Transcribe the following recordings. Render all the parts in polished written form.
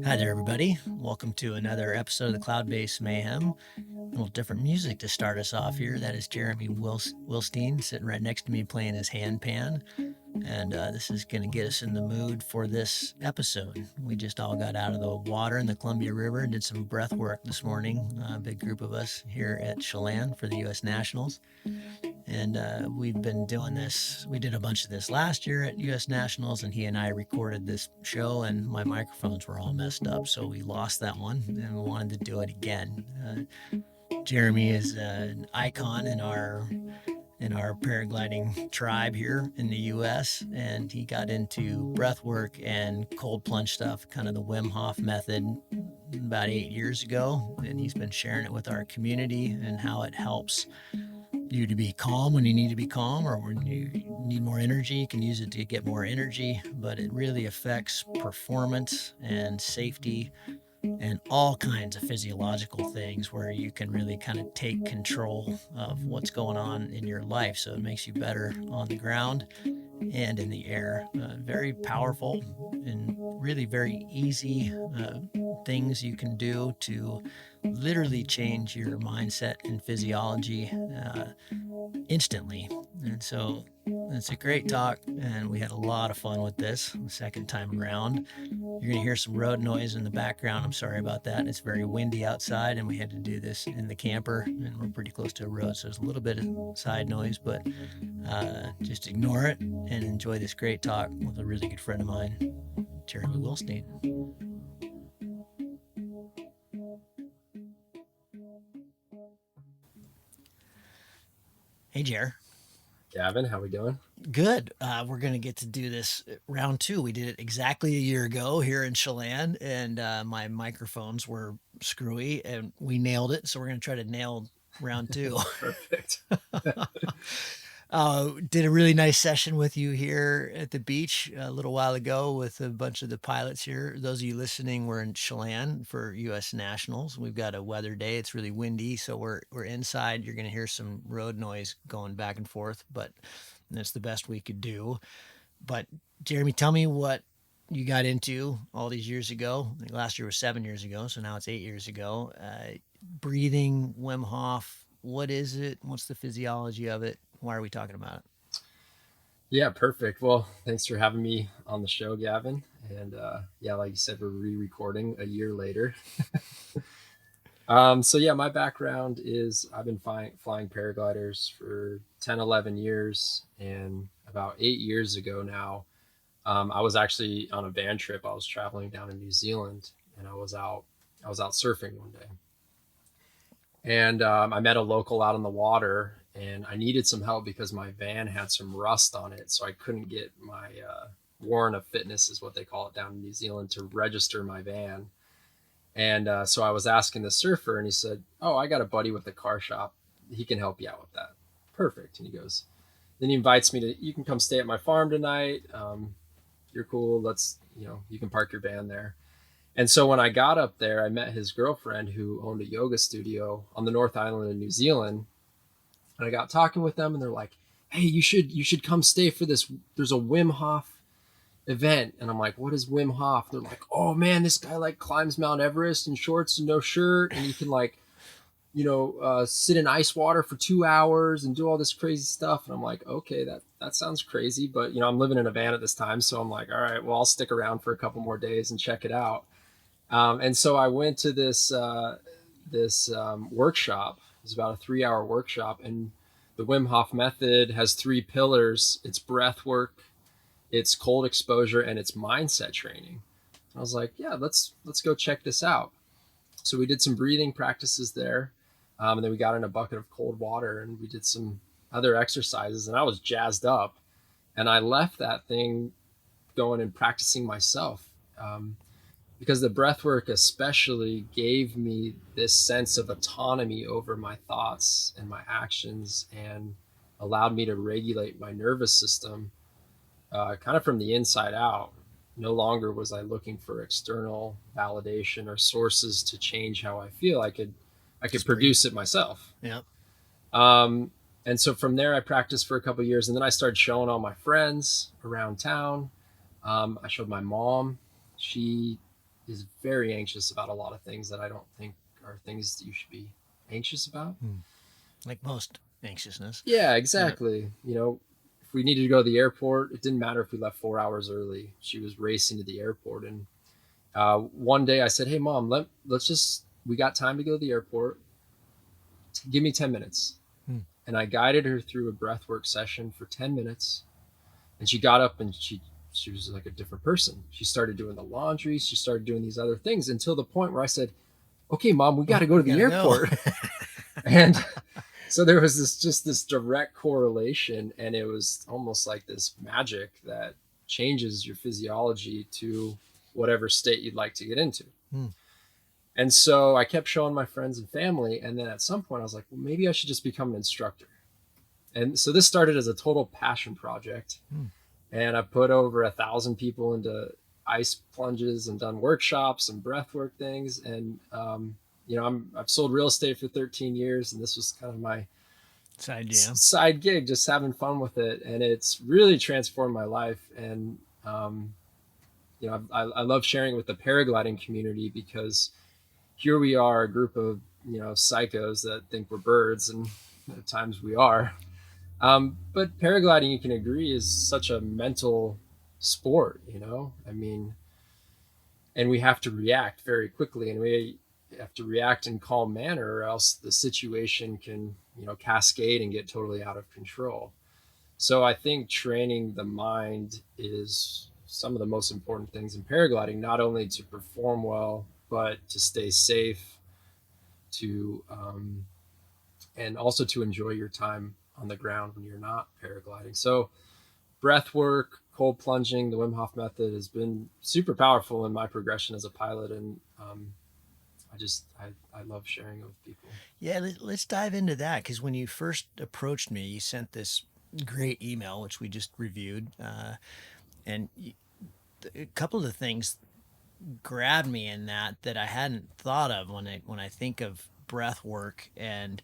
Hi there, everybody. Welcome to another episode of the Cloud-Based Mayhem. A little different music to start us off here. That is Jeremy Wilstein sitting right next to me playing his handpan. And this is going to get us in the mood for this episode. We just all got out of the water in the Columbia River and did some breath work this morning. A big group of us here at Chelan for the U.S. Nationals. And we've been doing this. We did a bunch of this last year at U.S. Nationals, and he and I recorded this show, and my microphones were all messed up, so we lost that one, and we wanted to do it again. Jeremy is an icon in our paragliding tribe here in the U.S., and he got into breath work and cold plunge stuff, kind of the Wim Hof method, about 8 years ago, and he's been sharing it with our community and how it helps you to be calm when you need to be calm, or when you need more energy, you can use it to get more energy. But it really affects performance and safety and all kinds of physiological things where you can really kind of take control of what's going on in your life. So it makes you better on the ground and in the air. Very powerful and really very easy things you can do to literally change your mindset and physiology instantly. And so it's a great talk, and we had a lot of fun with this the second time around. You're going to hear some road noise in the background. I'm sorry about that. It's very windy outside, and we had to do this in the camper, and we're pretty close to a road, so there's a little bit of side noise, but just ignore it and enjoy this great talk with a really good friend of mine, Jeremy Wilstein. Hey, Jer. Gavin, how we doing? Good. We're going to get to do this round two. We did it exactly a year ago here in Chelan, and my microphones were screwy, and we nailed it. So we're going to try to nail round two. Perfect. Did a really nice session with you here at the beach a little while ago with a bunch of the pilots here. Those of you listening, we're in Chelan for U.S. Nationals. We've got a weather day. It's really windy, so we're inside. You're going to hear some road noise going back and forth, but that's the best we could do. But Jeremy, tell me what you got into all these years ago. I think last year was 7 years ago, so now it's 8 years ago. Breathing, Wim Hof. What is it? What's the physiology of it? Why are we talking about it? Yeah, perfect. Well, thanks for having me on the show, Gavin. And yeah, like you said, we're re-recording a year later. So yeah, my background is I've been flying paragliders for 10, 11 years. And about 8 years ago now, I was actually on a van trip. I was traveling down in New Zealand, and I was out surfing one day. And I met a local out on the water, and I needed some help because my van had some rust on it, so I couldn't get my warrant of fitness, is what they call it down in New Zealand, to register my van. And so I was asking the surfer, and he said, "Oh, I got a buddy with a car shop. He can help you out with that." Perfect. And he goes, then he invites me to, "You can come stay at my farm tonight. You're cool. You can park your van there." And so when I got up there, I met his girlfriend who owned a yoga studio on the North Island of New Zealand. And I got talking with them, and they're like, "Hey, you should come stay for this. There's a Wim Hof event." And I'm like, "What is Wim Hof?" They're like, "Oh man, this guy like climbs Mount Everest in shorts and no shirt, and you can like, sit in ice water for 2 hours and do all this crazy stuff." And I'm like, "Okay, that sounds crazy, but I'm living in a van at this time, so I'm like, all right, well, I'll stick around for a couple more days and check it out." And so I went to this workshop. It was about a 3 hour workshop, and the Wim Hof method has three pillars: it's breath work, it's cold exposure, and it's mindset training. I was like, yeah, let's go check this out. So we did some breathing practices there, and then we got in a bucket of cold water, and we did some other exercises, and I was jazzed up, and I left that thing going and practicing myself. Because the breath work especially gave me this sense of autonomy over my thoughts and my actions, and allowed me to regulate my nervous system kind of from the inside out. No longer was I looking for external validation or sources to change how I feel. I could Just breathe. produce it myself. Yep. Um, And so from there, I practiced for a couple of years, and then I started showing all my friends around town. I showed my mom. She is very anxious about a lot of things that I don't think are things that you should be anxious about. Like most anxiousness. Yeah, Yeah. exactly. If we needed to go to the airport, it didn't matter if we left 4 hours early. She was racing to the airport. And one day I said, "Hey, mom, we got time to go to the airport. Give me 10 minutes." And I guided her through a breathwork session for 10 minutes. And she got up and she was like a different person. She started doing the laundry. She started doing these other things until the point where I said, "Okay, mom, we got to go to We the gotta go. airport." And so there was this direct correlation, and it was almost like this magic that changes your physiology to whatever state you'd like to get into. And so I kept showing my friends and family, and then at some point I was like, well, maybe I should just become an instructor. And so this started as a total passion project. And I put over 1,000 people into ice plunges and done workshops and breathwork things. And I've sold real estate for 13 years, and this was kind of my Side jam. side gig, just having fun with it, and it's really transformed my life. And I love sharing it with the paragliding community, because here we are, a group of psychos that think we're birds, and at times we are. But paragliding, you can agree, is such a mental sport. I mean, and we have to react very quickly, and we have to react in calm manner, or else the situation can cascade and get totally out of control. So I think training the mind is some of the most important things in paragliding, not only to perform well, but to stay safe, to and also to enjoy your time on the ground when you're not paragliding. So breath work, cold plunging, the Wim Hof method has been super powerful in my progression as a pilot. And I love sharing it with people. Yeah, let's dive into that, because when you first approached me, you sent this great email, which we just reviewed, and a couple of the things grabbed me in that I hadn't thought of when I think of breath work and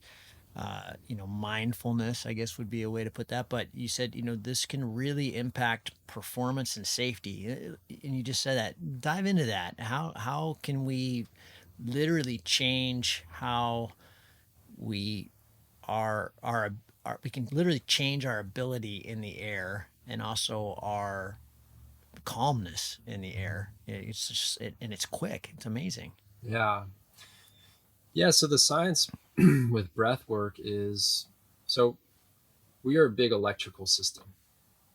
mindfulness, I guess would be a way to put that. But you said, this can really impact performance and safety, and you just said that. Dive into that. How can we literally change how we we can literally change our ability in the air, and also our calmness in the air. And it's quick. It's amazing. Yeah. Yeah. So the science with breath work is, so we are a big electrical system.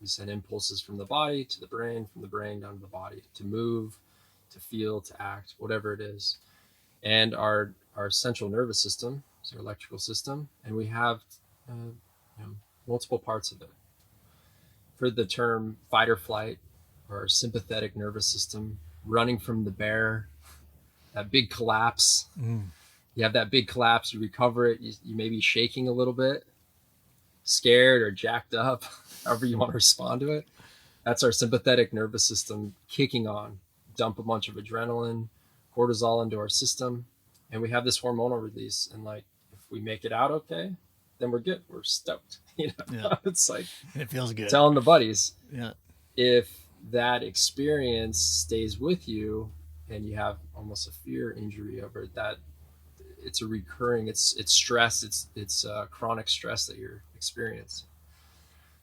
We send impulses from the body to the brain, from the brain down to the body, to move, to feel, to act, whatever it is. And our central nervous system is our electrical system, and we have multiple parts of it. For the term fight or flight, or our sympathetic nervous system, running from the bear, that big collapse. You have that big collapse, you recover it, you may be shaking a little bit, scared or jacked up, however you want to respond to it. That's our sympathetic nervous system kicking on, dump a bunch of adrenaline, cortisol into our system, and we have this hormonal release. And like, if we make it out okay, then we're good. We're stoked. Yeah. It's like It feels good. telling the buddies. Yeah. If that experience stays with you and you have almost a fear injury over it, that it's a recurring, it's stress, it's chronic stress that you're experiencing.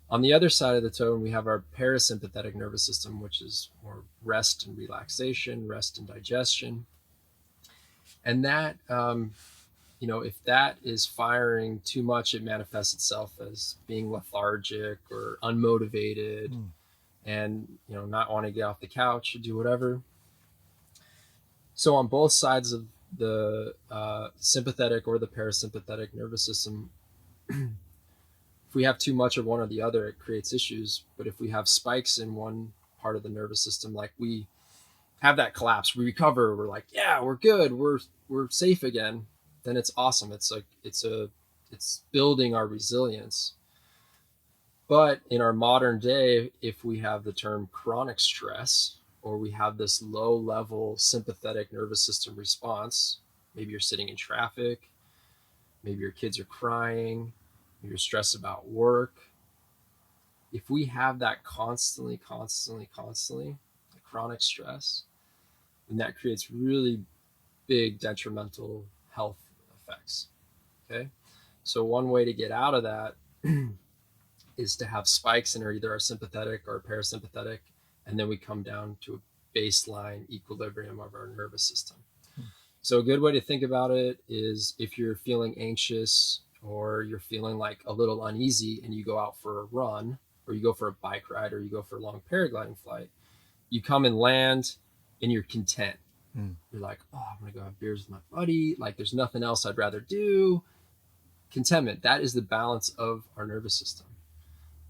On the other side of the tone, we have our parasympathetic nervous system, which is more rest and relaxation, rest and digestion. And that, if that is firing too much, it manifests itself as being lethargic or unmotivated, and, not want to get off the couch or do whatever. So on both sides of the sympathetic or the parasympathetic nervous system, if we have too much of one or the other, it creates issues. But if we have spikes in one part of the nervous system, like we have that collapse, we recover, we're like, yeah, we're good, we're safe again, then it's awesome. It's like it's building our resilience. But in our modern day, if we have the term chronic stress, or we have this low level sympathetic nervous system response, maybe you're sitting in traffic, maybe your kids are crying, you're stressed about work, if we have that constantly, like chronic stress, then that creates really big detrimental health effects. Okay. So one way to get out of that is to have spikes in either our sympathetic or parasympathetic, and then we come down to a baseline equilibrium of our nervous system. So a good way to think about it is if you're feeling anxious or you're feeling like a little uneasy and you go out for a run or you go for a bike ride or you go for a long paragliding flight, you come and land and you're content. You're like, oh, I'm going to go have beers with my buddy. Like there's nothing else I'd rather do. Contentment, that is the balance of our nervous system.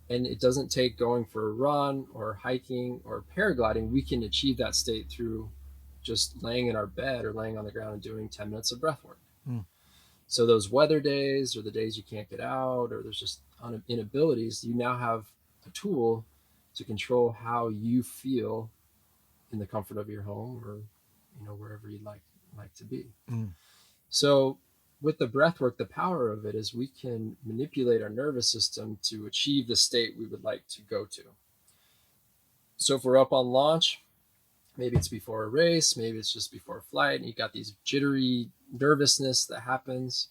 And it doesn't take going for a run or hiking or paragliding. We can achieve that state through just laying in our bed or laying on the ground and doing 10 minutes of breath work. So those weather days or the days you can't get out or there's just inabilities, you now have a tool to control how you feel in the comfort of your home or wherever you'd like to be. So with the breath work, the power of it is we can manipulate our nervous system to achieve the state we would like to go to. So if we're up on launch, maybe it's before a race, maybe it's just before a flight, and you got these jittery nervousness that happens,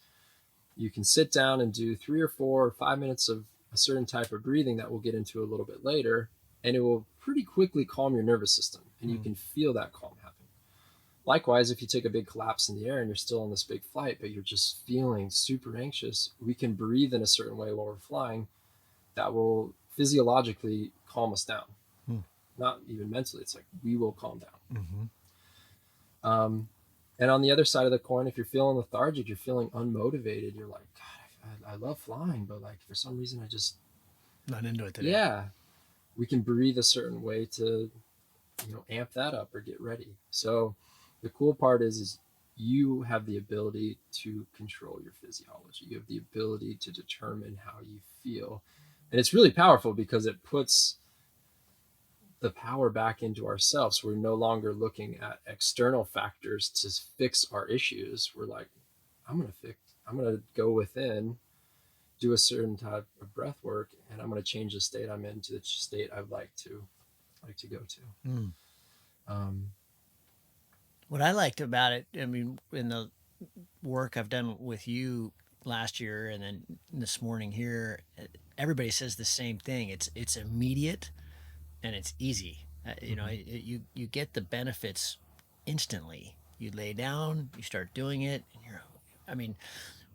you can sit down and do 3 or 4 or 5 minutes of a certain type of breathing that we'll get into a little bit later, and it will pretty quickly calm your nervous system, and you can feel that calm happen. Likewise, if you take a big collapse in the air and you're still on this big flight, but you're just feeling super anxious, we can breathe in a certain way while we're flying that will physiologically calm us down. Not even mentally. It's like we will calm down. And on the other side of the coin, if you're feeling lethargic, you're feeling unmotivated, you're like, God, I love flying, but like for some reason I just not into it today. Yeah. We can breathe a certain way to amp that up or get ready. So the cool part is you have the ability to control your physiology. You have the ability to determine how you feel. And it's really powerful because it puts the power back into ourselves. We're no longer looking at external factors to fix our issues. We're like, I'm going to go within, do a certain type of breath work, and I'm going to change the state I'm in to the state I'd like to go to. What I liked about it, I mean, in the work I've done with you last year and then this morning here, everybody says the same thing. It's immediate and it's easy. You get the benefits instantly. You lay down, you start doing it, and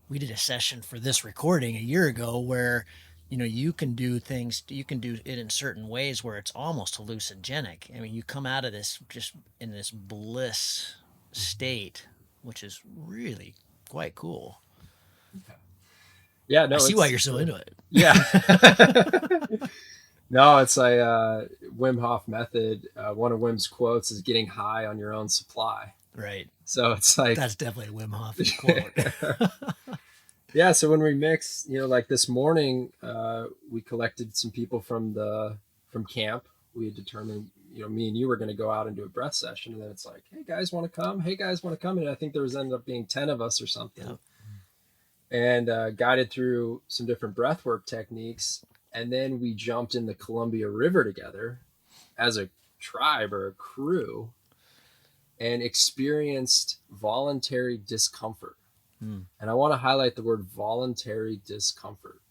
we did a session for this recording a year ago where you can do it in certain ways where it's almost hallucinogenic. You come out of this just in this bliss state, which is really quite cool. Yeah, no, I see why you're so into it. Yeah. No, it's like Wim Hof method. One of Wim's quotes is getting high on your own supply. Right. So it's like that's definitely a Wim Hof quote. Yeah. So when we mix, like this morning, we collected some people from camp. We had determined, me and you were going to go out and do a breath session, and then it's like, hey guys, want to come? Hey guys, want to come? And I think there ended up being 10 of us or something. Yep. And guided through some different breathwork techniques. And then we jumped in the Columbia River together as a tribe or a crew and experienced voluntary discomfort. And I want to highlight the word voluntary discomfort.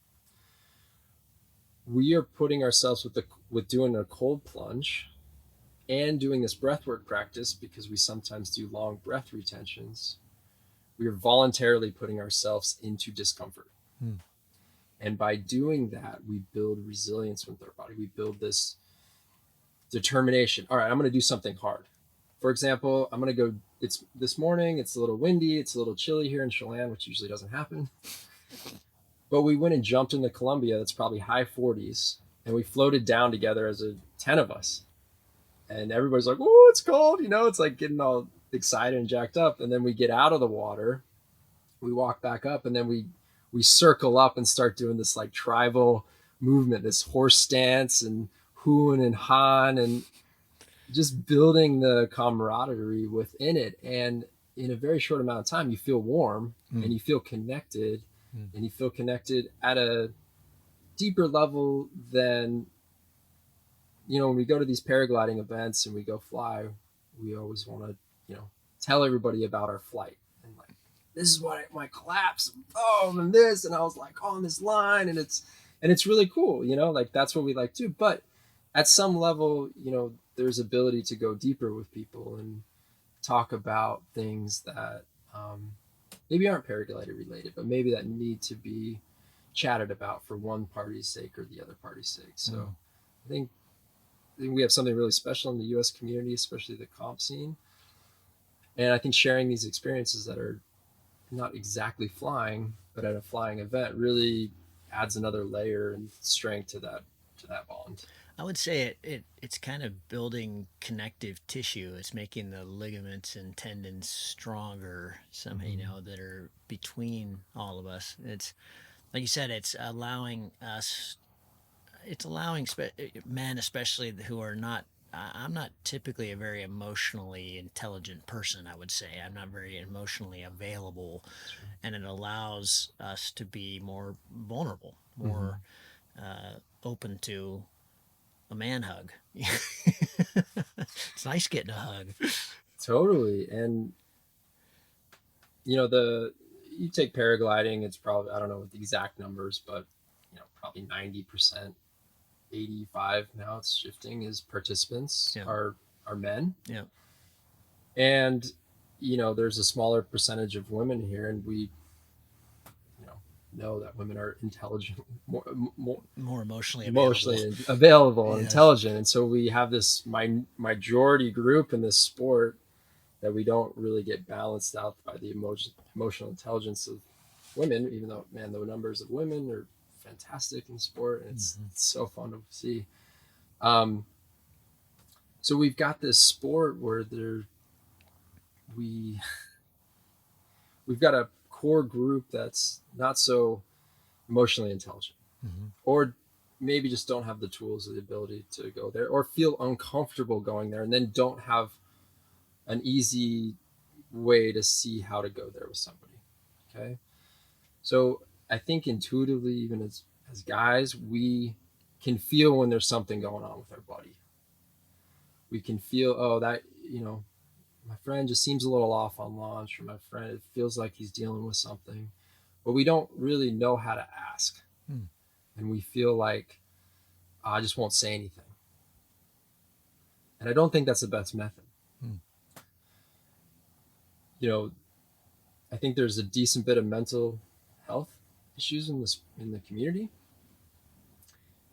We are putting ourselves with doing a cold plunge and doing this breathwork practice because we sometimes do long breath retentions. We are voluntarily putting ourselves into discomfort. And by doing that, we build resilience with our body. We build this determination. All right, I'm going to do something hard. For example, I'm going to go, it's this morning, it's a little windy, it's a little chilly here in Chelan, which usually doesn't happen. But we went and jumped into Columbia, that's probably high 40s, and we floated down together as 10 of us. And everybody's like, oh, it's cold. It's like getting all excited and jacked up. And then we get out of the water, we walk back up, and then we circle up and start doing this like tribal movement, this horse stance and hoon and han, and just building the camaraderie within it. And in a very short amount of time, you feel warm and you feel connected and you feel connected at a deeper level than, when we go to these paragliding events and we go fly, we always want to, tell everybody about our flight and like, this is what my collapse, and this, and I was like on this line, and it's really cool, like that's what we like to do. But at some level, there's ability to go deeper with people and talk about things that maybe aren't paraglider related, but maybe that need to be chatted about for one party's sake or the other party's sake. So I think we have something really special in the U.S. community, especially the comp scene. And I think sharing these experiences that are not exactly flying, but at a flying event, really adds another layer and strength to that bond. I would say it's kind of building connective tissue. It's making the ligaments and tendons stronger somehow, that are between all of us. It's like you said, it's allowing us, it's allowing men, especially who are not. I'm not typically a very emotionally intelligent person, I would say. I'm not very emotionally available, and it allows us to be more vulnerable, more open to a man hug. It's nice getting a hug. Totally. And you take paragliding, it's probably, I don't know what the exact numbers, but probably 90%, 85 now it's shifting, is participants are men. Yeah. And there's a smaller percentage of women here, and we know that women are intelligent, more emotionally available and intelligent. And so we have this majority group in this sport that we don't really get balanced out by the emotional intelligence of women, even though, man, the numbers of women are fantastic in sport, and it's so fun to see. So we've got this sport where we've got a core group that's not so emotionally intelligent, or maybe just don't have the tools or the ability to go there, or feel uncomfortable going there, and then don't have an easy way to see how to go there with somebody. Okay. So I think intuitively, even as guys, we can feel when there's something going on with our buddy. We can feel, that, my friend just seems a little off on launch, or my friend, it feels like he's dealing with something, but we don't really know how to ask. And we feel like, I just won't say anything. And I don't think that's the best method. I think there's a decent bit of mental health issues in the community,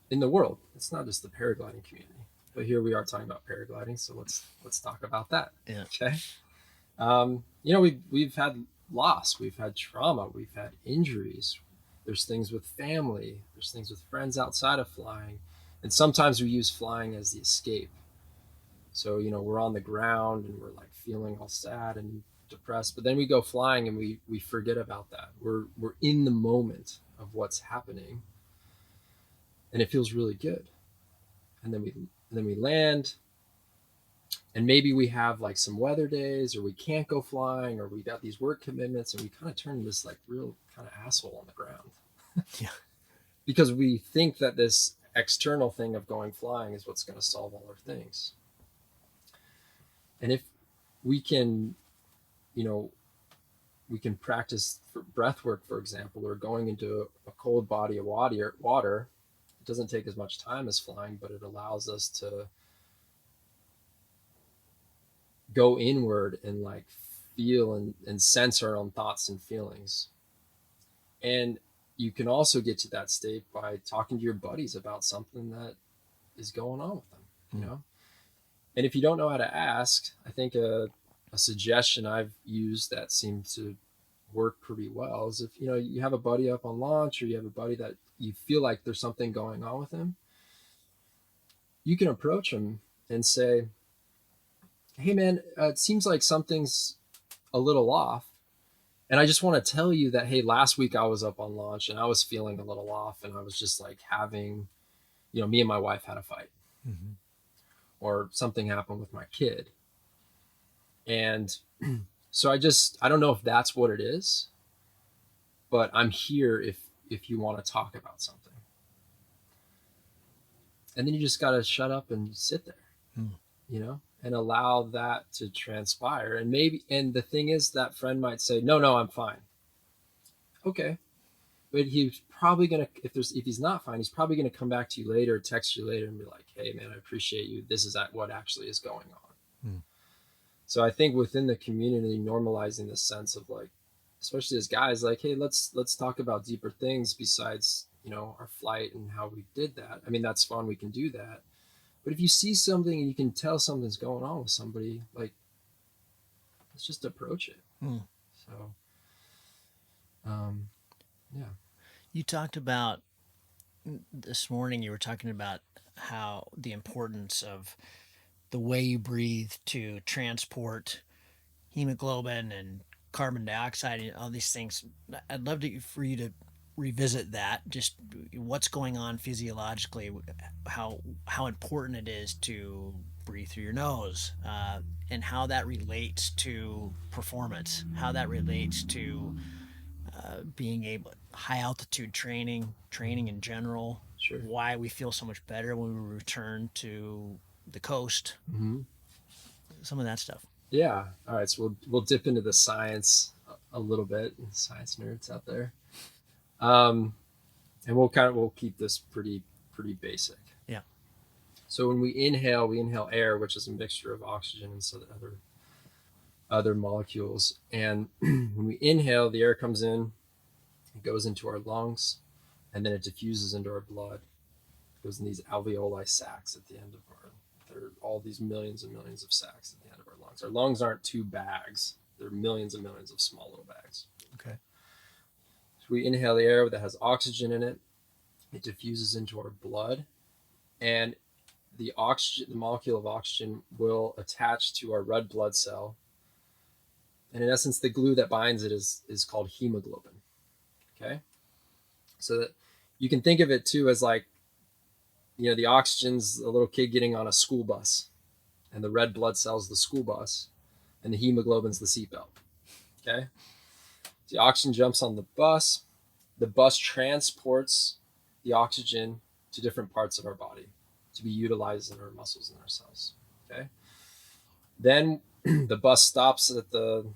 in the world. It's not just the paragliding community, but here we are talking about paragliding. So let's talk about that. Yeah. Okay. We've had loss, we've had trauma, we've had injuries. There's things with family, there's things with friends outside of flying. And sometimes we use flying as the escape. So, we're on the ground and we're like feeling all sad and depressed, but then we go flying and we forget about that. We're in the moment of what's happening, and it feels really good. And then we land, and maybe we have like some weather days, or we can't go flying, or we got these work commitments, and we kind of turn this like real kind of asshole on the ground. Yeah. Because we think that this external thing of going flying is what's going to solve all our things. And if we can, we can practice for breath work, for example, or going into a cold body of water. It doesn't take as much time as flying, but it allows us to go inward and like feel and sense our own thoughts and feelings. And you can also get to that state by talking to your buddies about something that is going on with them, And if you don't know how to ask, I think a suggestion I've used that seems to work pretty well is if, you have a buddy up on launch, or you have a buddy that you feel like there's something going on with him, you can approach him and say, hey man, it seems like something's a little off. And I just want to tell you that, hey, last week I was up on launch and I was feeling a little off, and I was just like having, me and my wife had a fight. Or something happened with my kid. And so I don't know if that's what it is, but I'm here if you want to talk about something. And then you just got to shut up and sit there, and allow that to transpire. And the thing is, that friend might say, no, I'm fine. Okay. But he's probably going to, if he's not fine, he's probably going to come back to you later, text you later and be like, hey man, I appreciate you. This is what actually is going on. So I think within the community, normalizing the sense of like, especially as guys, like, hey, let's talk about deeper things besides, our flight and how we did that. I mean, that's fun. We can do that. But if you see something and you can tell something's going on with somebody, like, let's just approach it. So, yeah. You talked about this morning, you were talking about how the importance of the way you breathe to transport hemoglobin and carbon dioxide and all these things. I'd love for you to revisit that. Just what's going on physiologically, how important it is to breathe through your nose, and how that relates to performance, how that relates to being able high altitude training in general. Sure. Why we feel so much better when we return to the coast. Some of that stuff. Yeah. All right. So we'll dip into the science a little bit, science nerds out there. And we'll keep this pretty basic. Yeah. So when we inhale air, which is a mixture of oxygen and some other molecules. And when we inhale, the air comes in, it goes into our lungs, and then it diffuses into our blood. It goes in these alveoli sacs at the end of there are all these millions and millions of sacs at the end of our lungs. Our lungs aren't two bags. They're millions and millions of small little bags. Okay. So we inhale the air that has oxygen in it. It diffuses into our blood, and the molecule of oxygen will attach to our red blood cell. And in essence, the glue that binds it is called hemoglobin. Okay. So that you can think of it too as like, the oxygen's a little kid getting on a school bus, and the red blood cell's the school bus, and the hemoglobin's the seatbelt. Okay. The oxygen jumps on the bus. The bus transports the oxygen to different parts of our body to be utilized in our muscles and our cells. Okay. Then the bus stops at the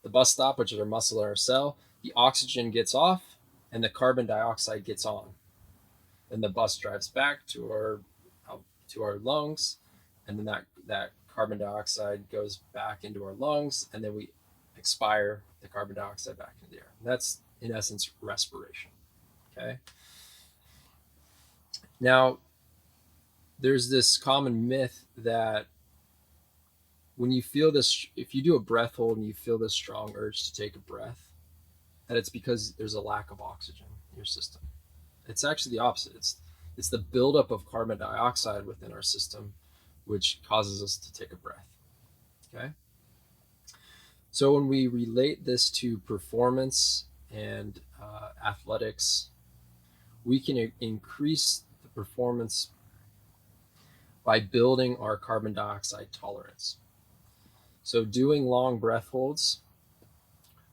bus stop, which is our muscle or our cell. The oxygen gets off and the carbon dioxide gets on. Then the bus drives back to our lungs, and then that carbon dioxide goes back into our lungs, and then we expire the carbon dioxide back into the air. And that's in essence respiration. Okay. Now, there's this common myth that when you feel this, if you do a breath hold and you feel this strong urge to take a breath, that it's because there's a lack of oxygen in your system. It's actually the opposite. It's the buildup of carbon dioxide within our system, which causes us to take a breath. Okay. So when we relate this to performance and athletics, we can increase the performance by building our carbon dioxide tolerance. So doing long breath holds,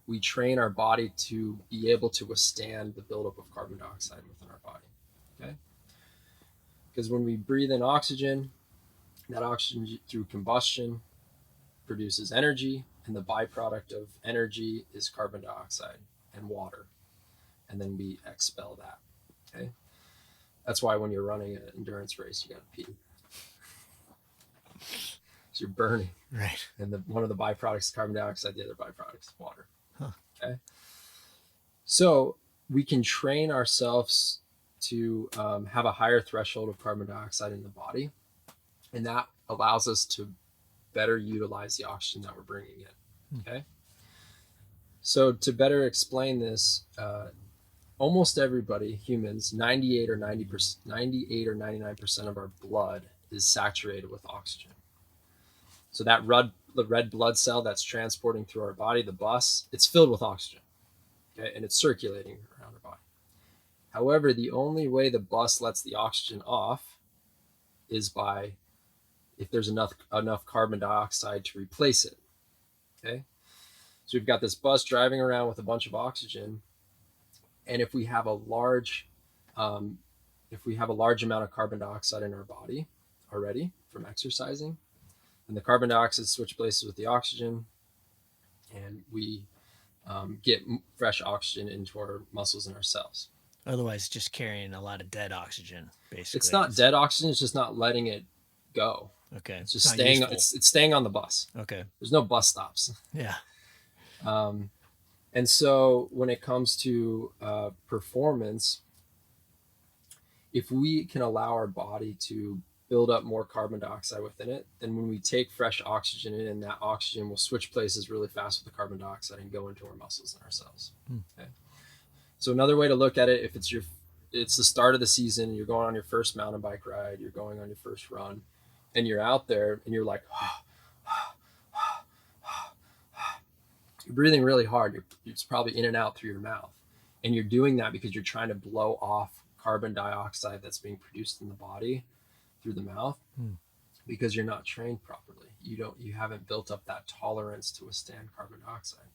we train our body to be able to withstand the buildup of carbon dioxide within our body. Okay. Because when we breathe in oxygen, that oxygen through combustion produces energy, and the byproduct of energy is carbon dioxide and water. And then we expel that. Okay. That's why when you're running an endurance race, you got to pee. So you're burning. Right. And one of the byproducts is carbon dioxide, the other byproduct is water. Huh. Okay. So we can train ourselves to have a higher threshold of carbon dioxide in the body, and that allows us to better utilize the oxygen that we're bringing in. Okay. So to better explain this, almost everybody, humans, 98 or 99% of our blood is saturated with oxygen. So that the red blood cell that's transporting through our body, the bus, it's filled with oxygen. Okay, and it's circulating around our body. However, the only way the bus lets the oxygen off is by if there's enough carbon dioxide to replace it. Okay. So we've got this bus driving around with a bunch of oxygen, And if we have a large amount of carbon dioxide in our body already from exercising, then the carbon dioxide switch places with the oxygen, and we get fresh oxygen into our muscles and our cells. Otherwise, just carrying a lot of dead oxygen, basically. It's not dead oxygen; it's just not letting it go. Okay. It's just staying. It's staying on the bus. Okay. There's no bus stops. Yeah. And so when it comes to performance, if we can allow our body to build up more carbon dioxide within it, then when we take fresh oxygen in, that oxygen will switch places really fast with the carbon dioxide and go into our muscles and our cells. Okay. So another way to look at it, if it's the start of the season, you're going on your first mountain bike ride, you're going on your first run, and you're out there and you're like, you're breathing really hard. It's probably in and out through your mouth. And you're doing that because you're trying to blow off carbon dioxide that's being produced in the body through the mouth, because you're not trained properly. You haven't built up that tolerance to withstand carbon dioxide.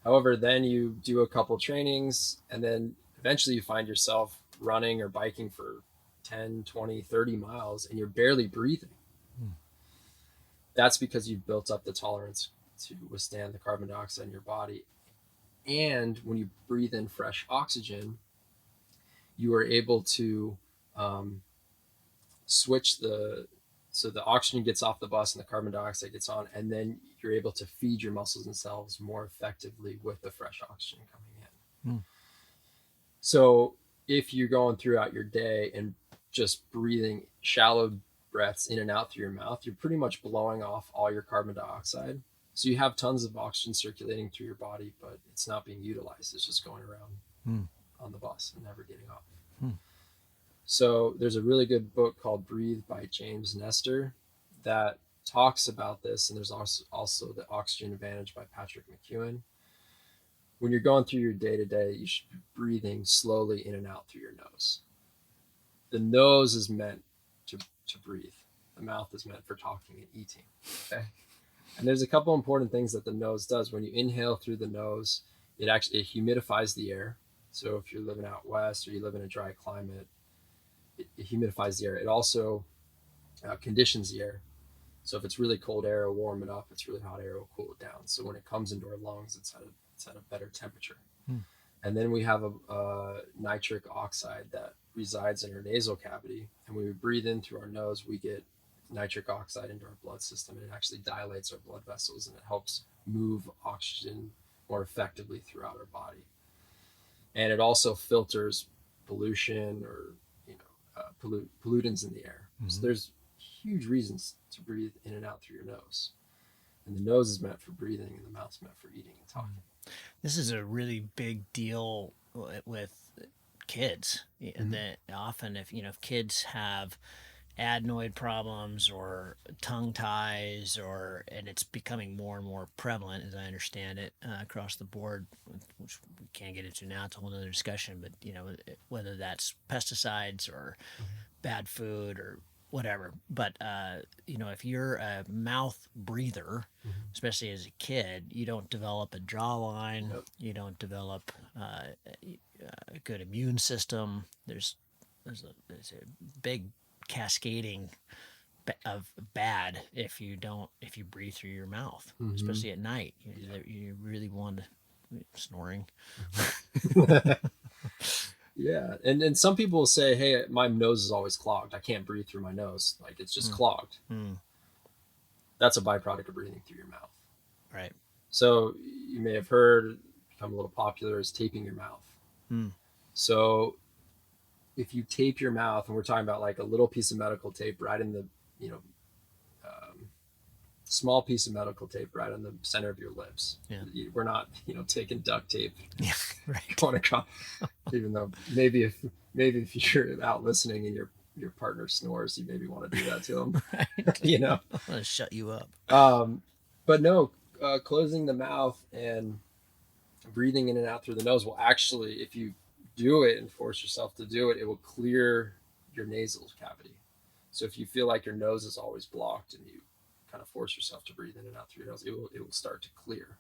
However, then you do a couple trainings, and then eventually you find yourself running or biking for 10, 20, 30 miles, and you're barely breathing. That's because you've built up the tolerance to withstand the carbon dioxide in your body. And when you breathe in fresh oxygen, you are able to switch so the oxygen gets off the bus and the carbon dioxide gets on, and then you're able to feed your muscles and cells more effectively with the fresh oxygen coming in. So if you're going throughout your day and just breathing shallow breaths in and out through your mouth, you're pretty much blowing off all your carbon dioxide. So you have tons of oxygen circulating through your body, but it's not being utilized. It's just going around on the bus and never getting off. So there's a really good book called Breathe by James Nestor that talks about this. And there's also The Oxygen Advantage by Patrick McEwen. When you're going through your day-to-day, you should be breathing slowly in and out through your nose. The nose is meant to breathe. The mouth is meant for talking and eating. Okay. And there's a couple important things that the nose does. When you inhale through the nose, it humidifies the air. So if you're living out west or you live in a dry climate, it humidifies the air. It also conditions the air. So if it's really cold air, it'll warm it up. If it's really hot air, it'll cool it down. So when it comes into our lungs, it's at a better temperature. And then we have a nitric oxide that resides in our nasal cavity. And when we breathe in through our nose, we get nitric oxide into our blood system, and it actually dilates our blood vessels, and it helps move oxygen more effectively throughout our body. And it also filters pollution or pollutants in the air. So there's huge reasons to breathe in and out through your nose. And the nose is meant for breathing, and the mouth's meant for eating and talking. This is a really big deal with kids. That often, if kids have adenoid problems or tongue ties, and it's becoming more and more prevalent, as I understand it, across the board, which we can't get into now. It's a whole other discussion, but whether that's pesticides or bad food or whatever. But if you're a mouth breather, especially as a kid, you don't develop a jawline. You don't develop a good immune system. There's a big cascading of bad if you breathe through your mouth, especially at night. You really want to snoring. Yeah, and some people will say, "Hey, my nose is always clogged. I can't breathe through my nose. Like it's just clogged." That's a byproduct of breathing through your mouth. Right. So you may have heard, become a little popular, is taping your mouth. So if you tape your mouth, and we're talking about like a little piece of medical tape right in the, small piece of medical tape right on the center of your lips. Yeah. We're not, taking duct tape. Yeah, right. Going across, even though maybe if you're out listening and your partner snores, you maybe want to do that to them. Right. I want to shut you up. But no, closing the mouth and breathing in and out through the nose will actually, if you do it and force yourself to do it, it will clear your nasal cavity. So if you feel like your nose is always blocked and you kind of force yourself to breathe in and out through your nose, it will start to clear.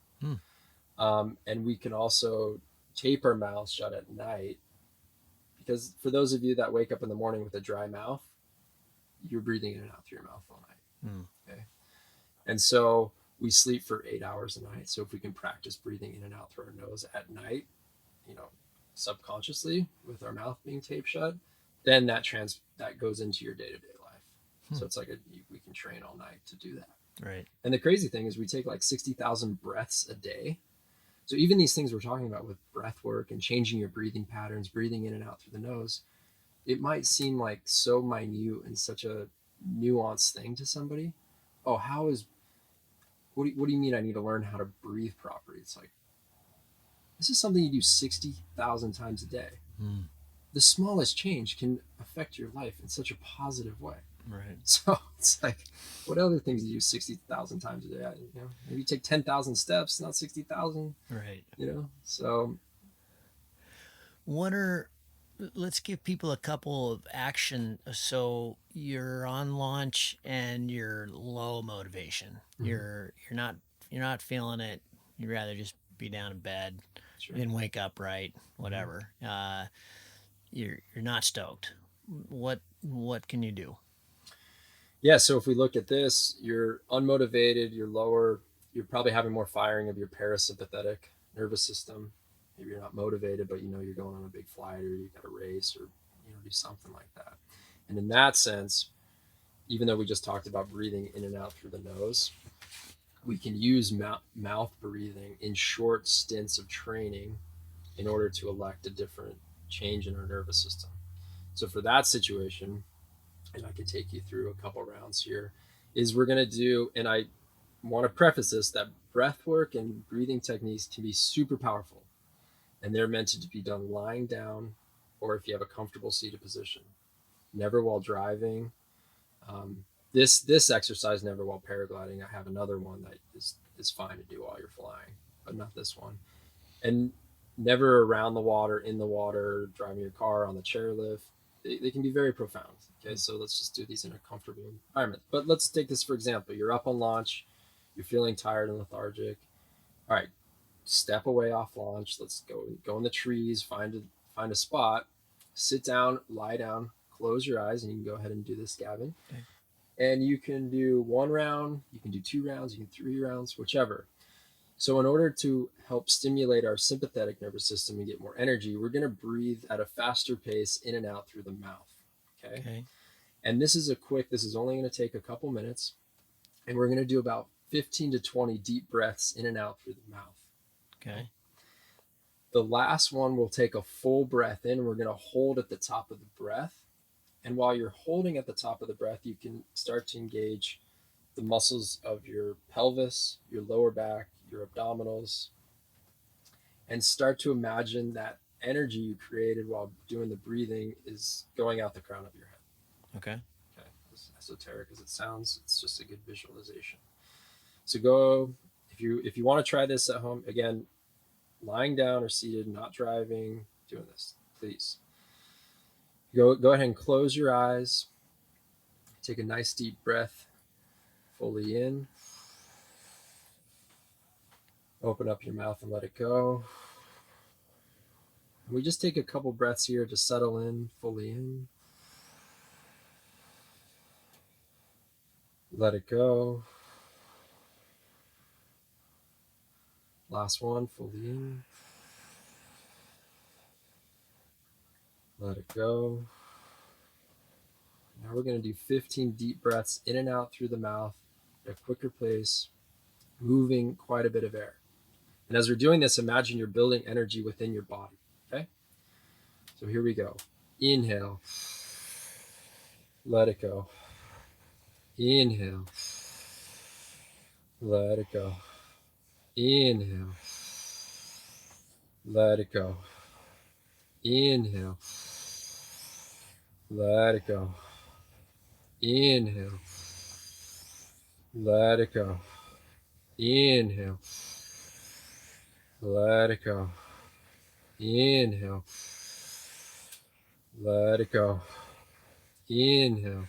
And we can also tape our mouths shut at night, because for those of you that wake up in the morning with a dry mouth, you're breathing in and out through your mouth all night. Okay. And so we sleep for 8 hours a night. So if we can practice breathing in and out through our nose at night, subconsciously with our mouth being taped shut, then that goes into your day-to-day life. So it's like we can train all night to do that. Right. And the crazy thing is we take like 60,000 breaths a day. So even these things we're talking about with breath work and changing your breathing patterns, breathing in and out through the nose, it might seem like so minute and such a nuanced thing to somebody. Oh, what do you mean I need to learn how to breathe properly? It's like, this is something you do 60,000 times a day. The smallest change can affect your life in such a positive way. Right. So it's like, what other things do you do 60,000 times a day? Maybe you take 10,000 steps, not 60,000. Right. So let's give people a couple of action. So you're on launch and you're low motivation. You're not feeling it. You'd rather just be down in bed. Sure. You didn't wake up right, whatever. You're not stoked. What can you do? Yeah, so if we look at this, you're unmotivated, you're probably having more firing of your parasympathetic nervous system. Maybe you're not motivated, but you're going on a big flight, or you got a race, or do something like that. And in that sense, even though we just talked about breathing in and out through the nose, we can use mouth breathing in short stints of training in order to elect a different change in our nervous system. So for that situation, and I can take you through a couple rounds here, is we're going to do, and I want to preface this, that breath work and breathing techniques can be super powerful, and they're meant to be done lying down, or if you have a comfortable seated position, never while driving. This exercise, never while paragliding. I have another one that is fine to do while you're flying, but not this one. And never around the water, in the water, driving your car, on the chairlift. They can be very profound. Okay, so let's just do these in a comfortable environment. But let's take this for example. You're up on launch, you're feeling tired and lethargic. All right, step away off launch. Let's go in the trees, find a spot, sit down, lie down, close your eyes, and you can go ahead and do this, Gavin. Okay. And you can do 1 round, you can do 2 rounds, you can 3 rounds, whichever. So in order to help stimulate our sympathetic nervous system and get more energy, we're going to breathe at a faster pace in and out through the mouth. Okay. And this is only going to take a couple minutes. And we're going to do about 15 to 20 deep breaths in and out through the mouth. Okay. The last one, we'll take a full breath in. We're going to hold at the top of the breath. And while you're holding at the top of the breath, you can start to engage the muscles of your pelvis, your lower back, your abdominals, and start to imagine that energy you created while doing the breathing is going out the crown of your head. Okay. As esoteric as it sounds, it's just a good visualization. So go, if you want to try this at home, again, lying down or seated, not driving, doing this, please. Go ahead and close your eyes. Take a nice deep breath fully in. Open up your mouth and let it go. And we just take a couple breaths here to settle in, fully in. Let it go. Last one, fully in. Let it go. Now we're going to do 15 deep breaths in and out through the mouth at a quicker pace, moving quite a bit of air. And as we're doing this, imagine you're building energy within your body. Okay? So here we go. Inhale. Let it go. Inhale. Let it go. Inhale. Let it go. Inhale. Let it go. Inhale. Let it go. Inhale. Let it go. Inhale. Let it go. Inhale.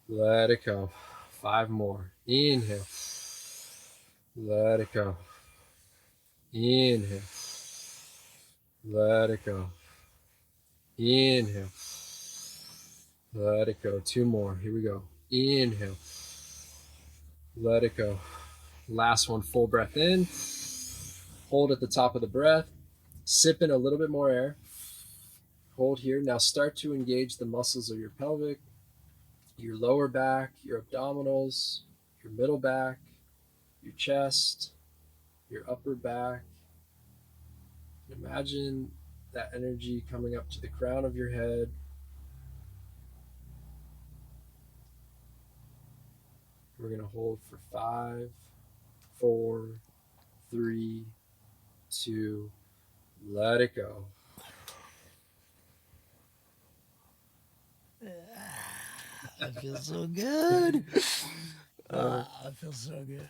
Let it go. 5 more. Inhale. Let it go. Inhale. Let it go. Inhale. Let it go. 2 more. Here we go. Inhale. Let it go. Last one, full breath in. Hold at the top of the breath. Sip in a little bit more air. Hold here. Now start to engage the muscles of your pelvic, your lower back, your abdominals, your middle back, your chest, your upper back. Imagine that energy coming up to the crown of your head. We're going to hold for 5, 4, 3, 2, let it go. That feels so good. It feels so good.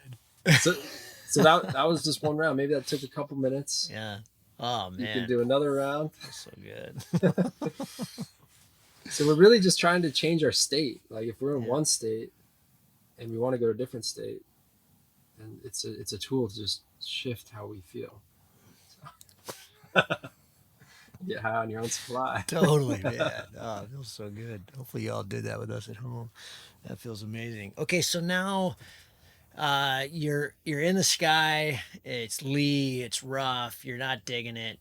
So that was just one round. Maybe that took a couple minutes. Yeah. Oh man. You can do another round. That's so good. So we're really just trying to change our state. Like if we're in one state and we want to go to a different state, then it's a tool to just shift how we feel. So. Get high on your own supply. Totally, man. Oh, it feels so good. Hopefully y'all did that with us at home. That feels amazing. Okay, so now you're in the sky. It's lee. It's rough. You're not digging it,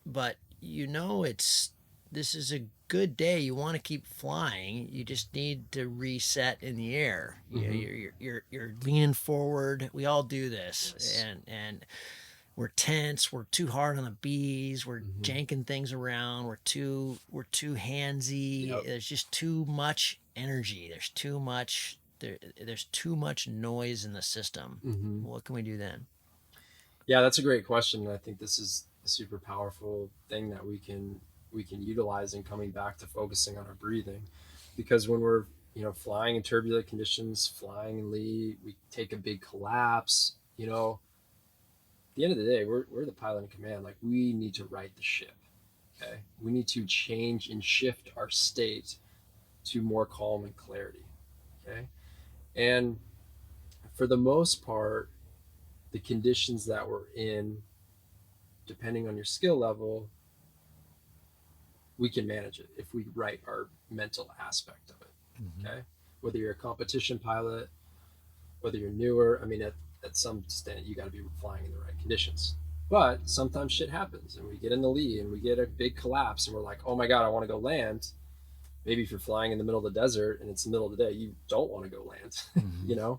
but this is a good day. You want to keep flying. You just need to reset in the air. Mm-hmm. You're leaning forward. We all do this, yes. and we're tense. We're too hard on the bees. We're janking things around. We're too handsy. Yep. There's just too much energy. There's too much. There's too much noise in the system. Mm-hmm. What can we do then? Yeah, that's a great question. I think this is a super powerful thing that we can utilize in coming back to focusing on our breathing, because when we're flying in turbulent conditions, flying in lee, we take a big collapse. At the end of the day, we're the pilot in command. Like, we need to right the ship. Okay, we need to change and shift our state to more calm and clarity. Okay, and for the most part, the conditions that we're in, depending on your skill level, we can manage it if we right our mental aspect of it. Mm-hmm. Okay, whether you're a competition pilot, whether you're newer, I mean, at some extent, you got to be flying in the right conditions. But sometimes shit happens, and we get in the lee, and we get a big collapse, and we're like, oh my God, I want to go land. Maybe if you're flying in the middle of the desert and it's the middle of the day, you don't want to go land, mm-hmm.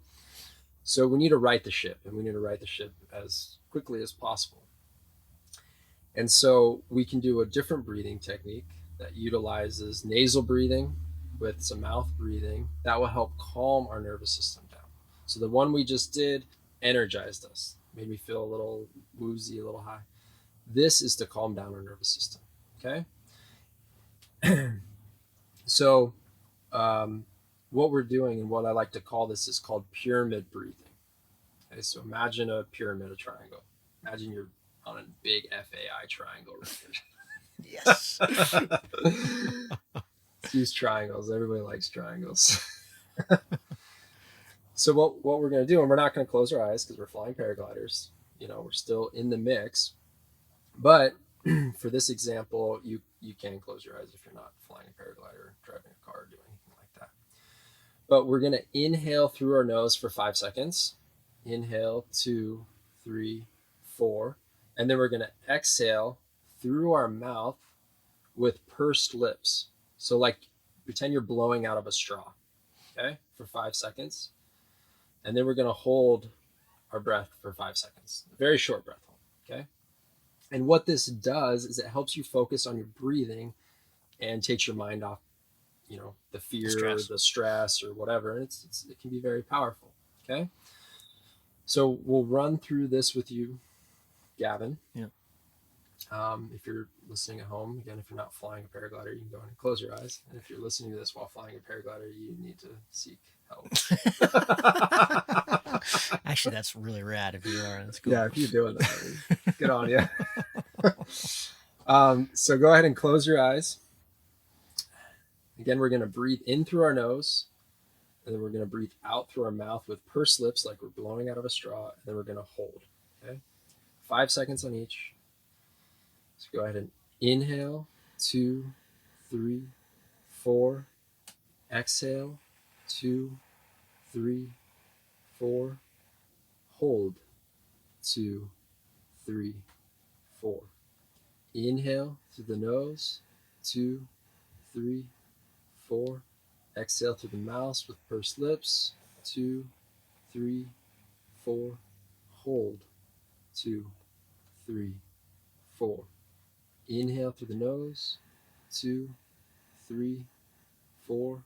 So we need to right the ship, and we need to right the ship as quickly as possible. And so we can do a different breathing technique that utilizes nasal breathing with some mouth breathing that will help calm our nervous system down. So the one we just did energized us, made me feel a little woozy, a little high. This is to calm down our nervous system. Okay. So what we're doing, and what I like to call this, is called pyramid breathing. Okay, so imagine a pyramid, a triangle. Imagine you're on a big FAI triangle right here. Yes. Let's use triangles. Everybody likes triangles. So what we're going to do, and we're not going to close our eyes because we're flying paragliders. We're still in the mix. But for this example, you can close your eyes if you're not flying a paraglider, driving a car, or doing anything like that. But we're going to inhale through our nose for 5 seconds. Inhale, 2, 3, 4. And then we're going to exhale through our mouth with pursed lips. So like pretend you're blowing out of a straw, okay, for 5 seconds. And then we're going to hold our breath for 5 seconds. A very short breath hold, okay? And what this does is it helps you focus on your breathing and takes your mind off, the fear, the stress, or whatever. And it can be very powerful, okay? So we'll run through this with you, Gavin. Yeah. If you're listening at home, again, if you're not flying a paraglider, you can go ahead and close your eyes. And if you're listening to this while flying a paraglider, you need to seek help. Actually, that's really rad if you are. That's cool. Yeah, if you're doing that, good on you. So go ahead and close your eyes. Again, we're going to breathe in through our nose, and then we're going to breathe out through our mouth with pursed lips like we're blowing out of a straw, and then we're going to hold. Okay, 5 seconds on each. So go ahead and inhale, 2, 3, 4. Exhale, 2, 3, 4. Hold, 2, 3, 4. Inhale through the nose, 2, 3, 4. Exhale through the mouth with pursed lips, 2, 3, 4. Hold, 2, 3, 4. Inhale through the nose, 2, 3, 4.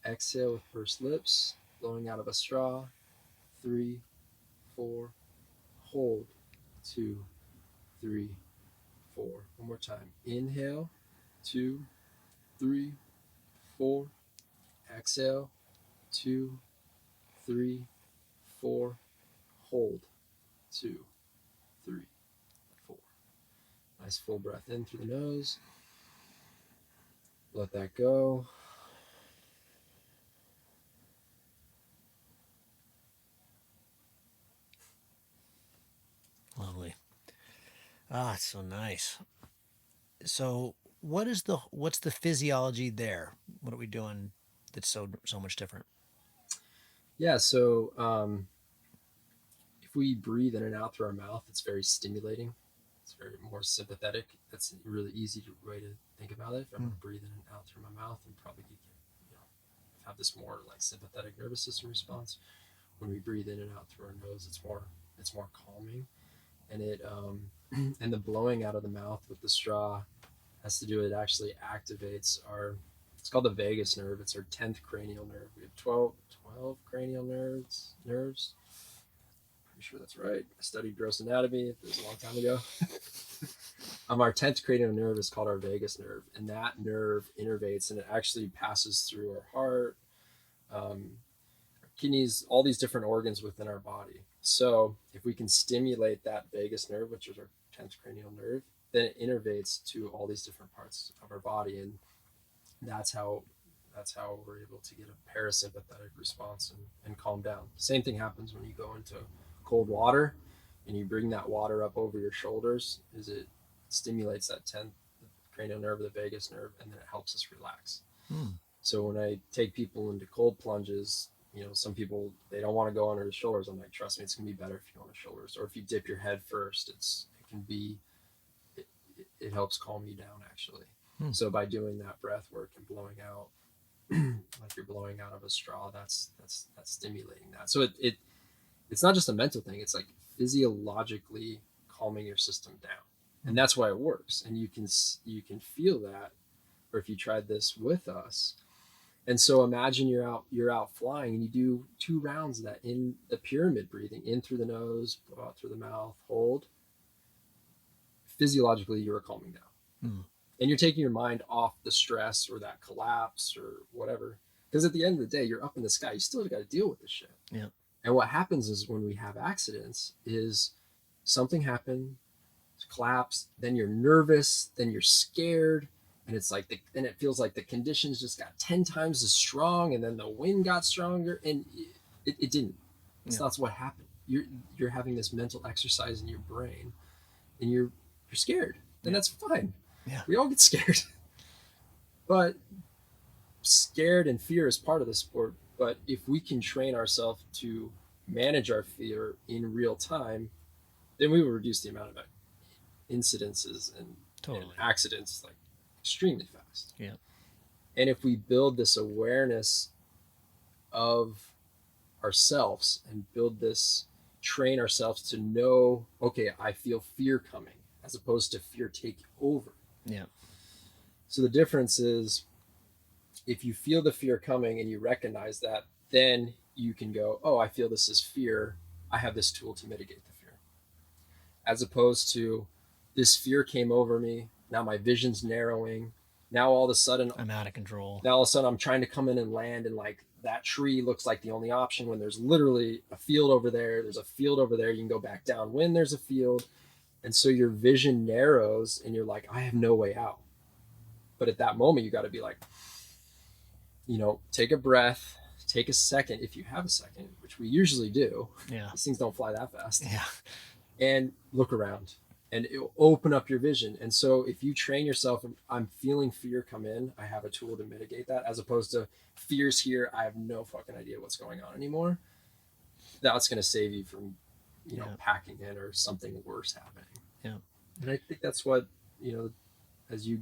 Exhale with pursed lips, blowing out of a straw, 3, 4. Hold, 2, 3, 4. One more time. Inhale, 2, 3, 4. Exhale, 2, 3, 4. Hold, 2, 3, 4. Nice full breath in through the nose. Let that go. Lovely. Ah, it's so nice. So what's the physiology there? What are we doing that's so much different? Yeah, so if we breathe in and out through our mouth, it's very stimulating. It's very more sympathetic. That's a really easy way to think about it. If I'm going to breathe in and out through my mouth, and probably have this more like sympathetic nervous system response. When we breathe in and out through our nose, it's more calming, and it and the blowing out of the mouth with the straw has to do with, it actually activates our, it's called the vagus nerve. It's our 10th cranial nerve. We have 12 cranial nerves. Pretty sure that's right. I studied gross anatomy. It was a long time ago. Our 10th cranial nerve is called our vagus nerve, and that nerve innervates, and it actually passes through our heart, our kidneys, all these different organs within our body. So if we can stimulate that vagus nerve, which is our 10th cranial nerve, then it innervates to all these different parts of our body, and that's how we're able to get a parasympathetic response and calm down. Same thing happens when you go into cold water and you bring that water up over your shoulders, is it stimulates that 10th cranial nerve, the vagus nerve, and then it helps us relax. So when I take people into cold plunges, some people, they don't want to go under the shoulders. I'm like, trust me, it's gonna be better if you go on the shoulders, or if you dip your head first. It helps calm you down actually. So by doing that breath work and blowing out, like you're blowing out of a straw, that's stimulating that. So it's not just a mental thing. It's like physiologically calming your system down, and that's why it works. And you can feel that, or if you tried this with us. And so imagine you're out flying and you do 2 rounds of that in the pyramid breathing, in through the nose, blow out through the mouth, hold. Physiologically, you're calming down. And you're taking your mind off the stress or that collapse or whatever. Because at the end of the day, you're up in the sky. You still got to deal with this shit. Yeah. And what happens is when we have accidents is something happened, collapse, then you're nervous, then you're scared, and it's like then it feels like the conditions just got 10 times as strong, and then the wind got stronger, and it didn't. So that's what happened. You're having this mental exercise in your brain, and you're scared, and that's fine. Yeah. We all get scared. But scared and fear is part of the sport. But if we can train ourselves to manage our fear in real time, then we will reduce the amount of incidences and accidents like extremely fast. Yeah. And if we build this awareness of ourselves and train ourselves to know, okay, I feel fear coming, as opposed to fear taking over. Yeah. So the difference is, if you feel the fear coming and you recognize that, then you can go, oh, I feel this is fear. I have this tool to mitigate the fear. As opposed to, this fear came over me. Now my vision's narrowing. Now all of a sudden I'm out of control. Now all of a sudden I'm trying to come in and land, and like that tree looks like the only option when there's literally a field over there. There's a field over there. You can go back down when there's a field. And so your vision narrows and you're like, I have no way out. But at that moment, you got to be like, take a breath, take a second, if you have a second, which we usually do. Yeah. These things don't fly that fast. Yeah. And look around. and it'll open up your vision. And so if you train yourself, I'm feeling fear come in, I have a tool to mitigate that, as opposed to fear's here, I have no fucking idea what's going on anymore. That's going to save you from, Yeah. packing in or something worse happening. Yeah. And I think that's what, as you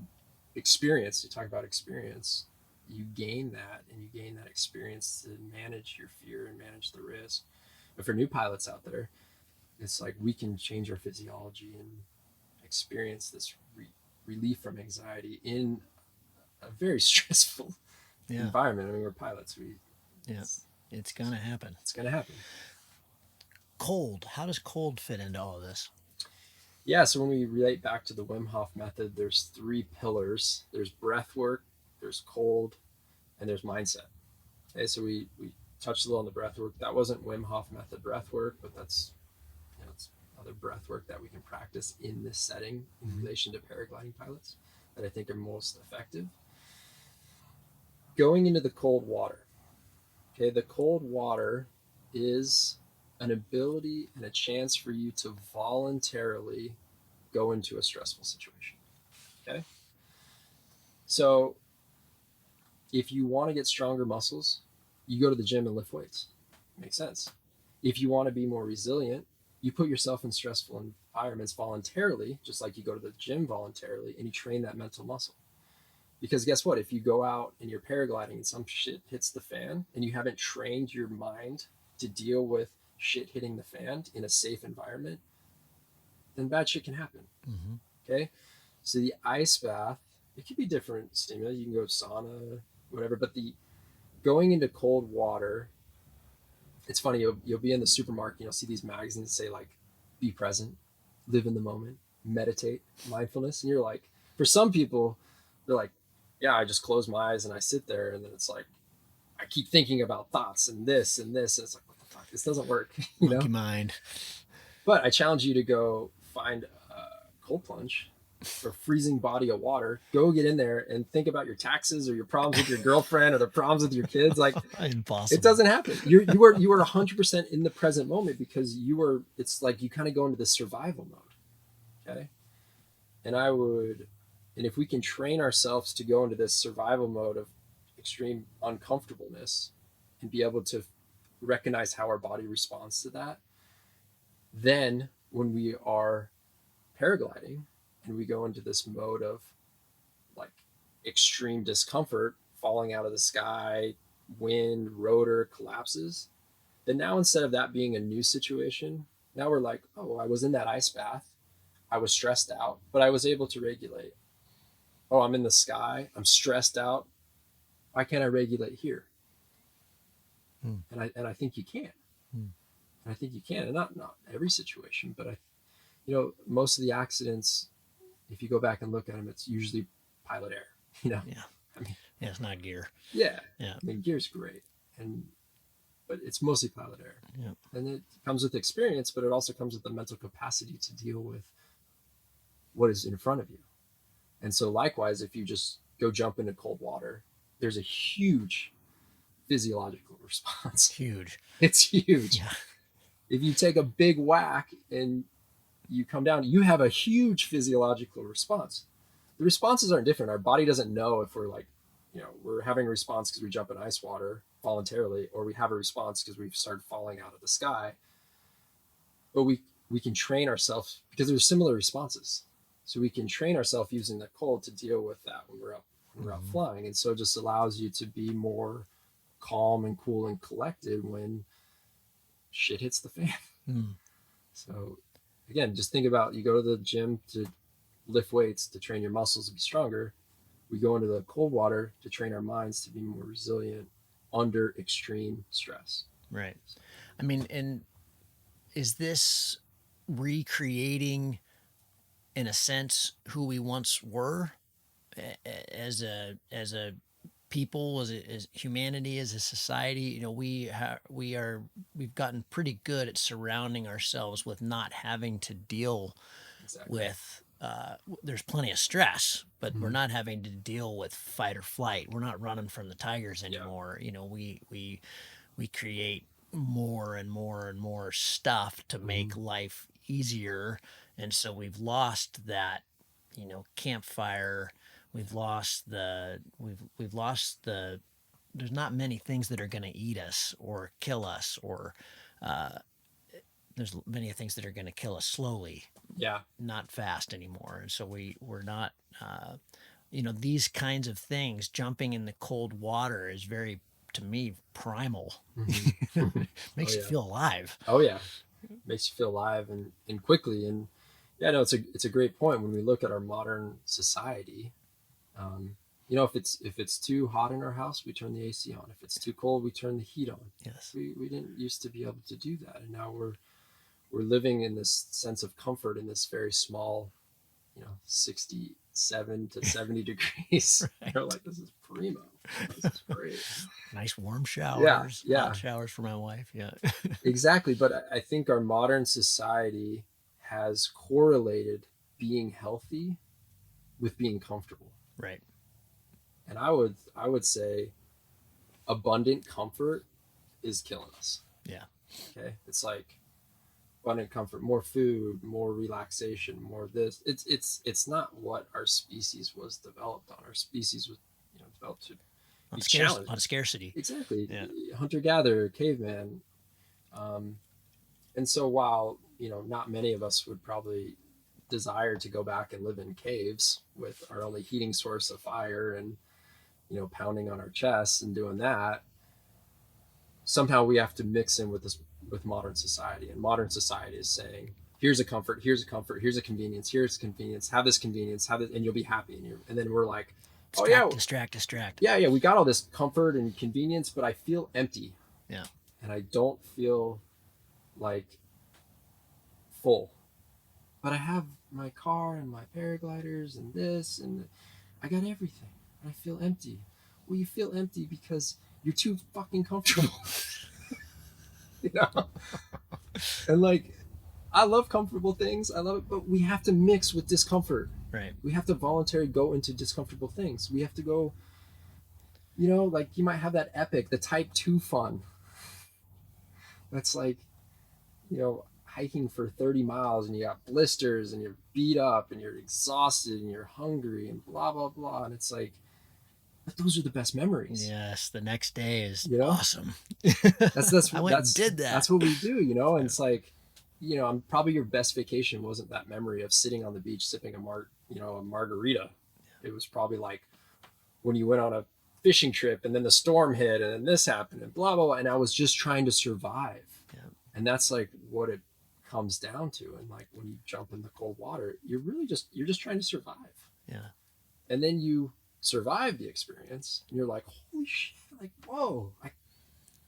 experience, you talk about experience, you gain that, and you gain that experience to manage your fear and manage the risk. But for new pilots out there, it's like we can change our physiology and experience this relief from anxiety in a very stressful Yeah. environment. I mean, we're pilots. Yeah. It's going to happen. It's going to happen. Cold. How does cold fit into all of this? Yeah. So when we relate back to the Wim Hof method, there's three pillars. There's breath work, there's cold, and there's mindset. Okay. So we touched a little on the breath work. That wasn't Wim Hof method breath work, but that's, it's other breath work that we can practice in this setting in relation to paragliding pilots that I think are most effective. Going into the cold water. Okay, the cold water is an ability and a chance for you to voluntarily go into a stressful situation. Okay, so if you want to get stronger muscles, you go to the gym and lift weights. Makes sense. If you want to be more resilient, you put yourself in stressful environments voluntarily, just like you go to the gym voluntarily, and you train that mental muscle. Because guess what? If you go out and you're paragliding and some shit hits the fan and you haven't trained your mind to deal with shit hitting the fan in a safe environment, then bad shit can happen. Mm-hmm. Okay. So the ice bath, it could be different stimuli. You can go sauna, whatever, but the going into cold water, it's funny. You'll be in the supermarket and you'll see these magazines that say like, be present, live in the moment, meditate, mindfulness. And you're like, for some people, they're like, yeah, I just close my eyes and I sit there, and then it's like I keep thinking about thoughts and this and this. And it's like, what the fuck? This doesn't work, Monkey mind. But I challenge you to go find a cold plunge or freezing body of water. Go get in there and think about your taxes or your problems with your girlfriend or the problems with your kids. Like, Impossible. it doesn't happen. You are 100% in the present moment because you are. It's like you kind of go into this survival mode. Okay, and if we can train ourselves to go into this survival mode of extreme uncomfortableness and be able to recognize how our body responds to that, then when we are paragliding and we go into this mode of like extreme discomfort, falling out of the sky, wind, rotor collapses, then now instead of that being a new situation, now we're like, oh, I was in that ice bath, I was stressed out, but I was able to regulate. Oh, I'm in the sky, I'm stressed out, why can't I regulate here? And I think you can. And I think you can, and not every situation, but most of the accidents, if you go back and look at them, it's usually pilot error. Yeah. I mean, yeah, it's not gear. Yeah. Yeah. I mean, gear's great, but it's mostly pilot error. Yeah. And it comes with experience, but it also comes with the mental capacity to deal with what is in front of you. And so likewise, if you just go jump into cold water, there's a huge physiological response. Huge. It's huge. Yeah. If you take a big whack and you come down, you have a huge physiological response. The responses aren't different. Our body doesn't know if we're like, we're having a response because we jump in ice water voluntarily, or we have a response because we've started falling out of the sky. But we can train ourselves because there's similar responses. So we can train ourselves using the cold to deal with that when we're out flying. And so it just allows you to be more calm and cool and collected when shit hits the fan. So again, just think about, you go to the gym to lift weights to train your muscles to be stronger. We go into the cold water to train our minds to be more resilient under extreme stress. Right. I mean, and is this recreating, in a sense, who we once were as a people, as humanity, as a society? We've gotten pretty good at surrounding ourselves with not having to deal with. There's plenty of stress, but we're not having to deal with fight or flight. We're not running from the tigers anymore. Yeah. We create more and more and more stuff to make life easier And so we've lost that, campfire. We've lost the there's not many things that are going to eat us or kill us, or uh, there's many things that are going to kill us slowly, Yeah. not fast anymore. And so we're not, these kinds of things. Jumping in the cold water is very, to me, primal. Mm-hmm. Oh Makes you yeah. feel alive. Oh yeah. Makes you feel alive and quickly. And yeah, no, it's a great point when we look at our modern society. Um, if it's too hot in our house, we turn the AC on. If it's too cold, we turn the heat on. Yes. We didn't used to be able to do that, and now we're living in this sense of comfort in this very small, 67 to 70 degrees. Right. You're like, this is primo. This is great. Nice warm Yeah, showers, yeah, hot showers for my wife. Yeah. exactly. But I think our modern society has correlated being healthy with being comfortable. Right. And I would say abundant comfort is killing us. Yeah. Okay. It's like abundant comfort, more food, more relaxation, more this. It's not what our species was developed on. Our species was, developed to be challenged. On scarcity. Exactly. Yeah. Hunter gatherer, caveman. And so while, not many of us would probably desire to go back and live in caves with our only heating source of fire and, pounding on our chests and doing that, somehow we have to mix in with modern society. And modern society is saying, here's a comfort, here's a comfort, here's a convenience, have this convenience, have it, and you'll be happy. And then we're like, Distract. yeah, we got all this comfort and convenience, but I feel empty. Yeah. And I don't feel like full. But I have my car and my paragliders and this, and I got everything. I feel empty. Well, you feel empty because you're too fucking comfortable. And like, I love comfortable things. I love it, but we have to mix with discomfort. Right. We have to voluntarily go into discomfortable things. We have to go, like you might have that epic, the type 2 fun. That's like, hiking for 30 miles and you got blisters and you're beat up and you're exhausted and you're hungry and blah, blah, blah. And it's like, but those are the best memories. Yes. The next day is awesome. That's I went and did that. That's what we do, and it's like, probably your best vacation wasn't that memory of sitting on the beach sipping a margarita. It was probably like when you went on a fishing trip and then the storm hit and then this happened and blah, blah, blah. And I was just trying to survive. Yeah. And that's like what it comes down to. And like when you jump in the cold water, you're just trying to survive. Yeah. And then you survive the experience and you're like, holy shit, like, whoa,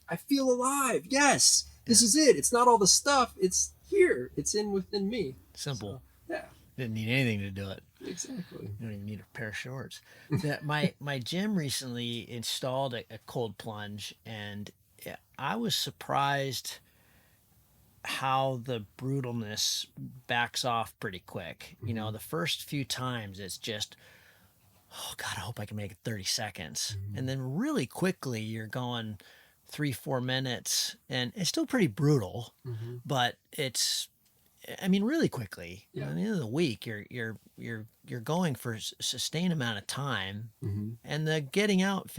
I feel alive. Yes, this is it. It's not all the stuff. It's here. It's within me. Simple. So, yeah. Didn't need anything to do it. Exactly. You don't even need a pair of shorts. My gym recently installed a cold plunge, and I was surprised how the brutalness backs off pretty quick. Mm-hmm. The first few times it's just, oh God, I hope I can make it 30 seconds. Mm-hmm. And then really quickly you're going 3-4 minutes, and it's still pretty brutal, Mm-hmm. but really quickly. Yeah. At the end of the week, you're going for a sustained amount of time, Mm-hmm. and the getting out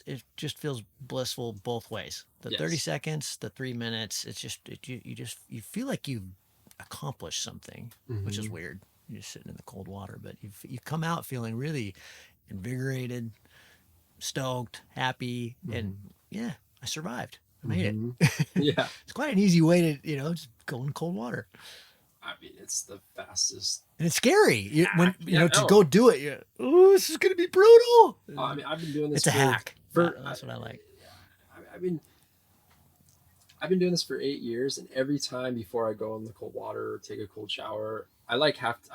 it just feels blissful both ways. The 30 seconds, the 3 minutes, it's just you feel like you've accomplished something, Mm-hmm. which is weird. You're just sitting in the cold water, but you come out feeling really invigorated, stoked, happy, and yeah, I survived. I made it. Yeah. It's quite an easy way to, just go in cold water. I mean, it's the fastest. And it's scary. To go do it. Oh, this is going to be brutal. I mean, I've been doing this. It's a hack. That's what I like. Yeah, I've been doing this for 8 years, and every time before I go in the cold water or take a cold shower, I